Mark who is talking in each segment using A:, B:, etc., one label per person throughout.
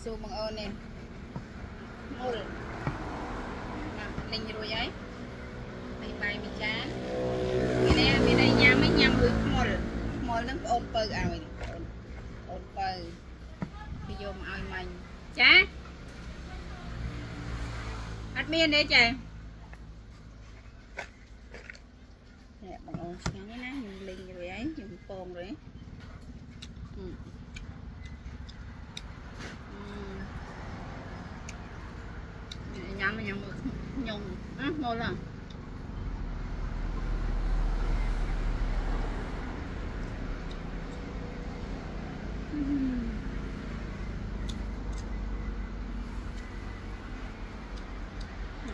A: xu bằng ơn nè mùi linh rồi ấy mày bay mày chán bên đây nhà mấy nhầm với mùi mùi nó ôn bơ ảo ôn bơ bây giờ mà ai mình chá admin đấy trời nè bằng ôn sáng nhé ná dùng linh rồi ấy dùng cồn rồi ấy nhắm nhung ngon lắm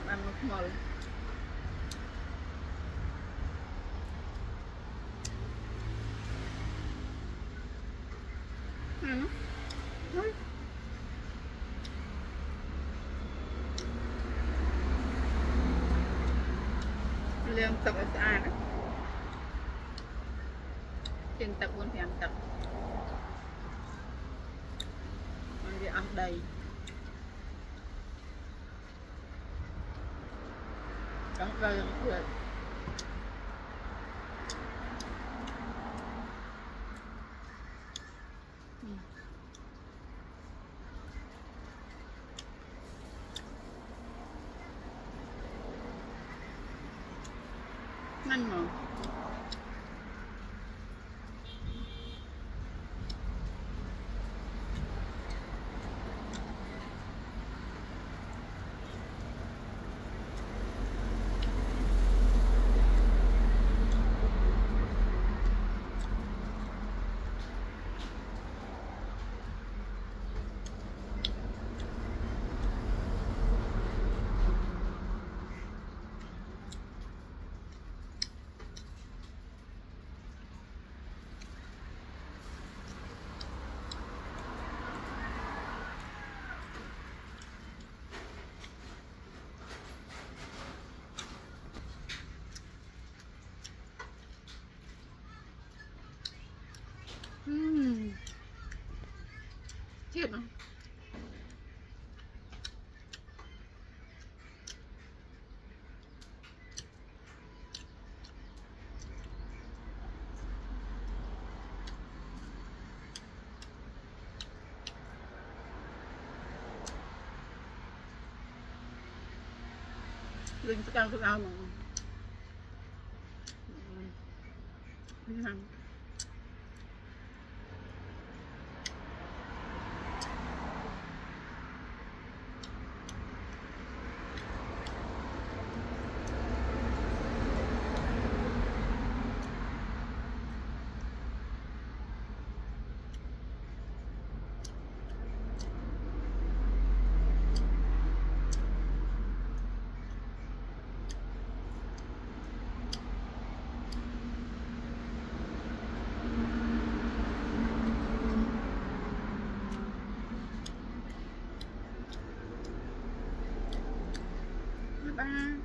A: ăn ngon liêm tập ở xa đó trên tập luôn thì ăn tập ăn đi ăn đầy đóng rơi đóng cười nhanh mà chết rồi linh thức ăn mà ba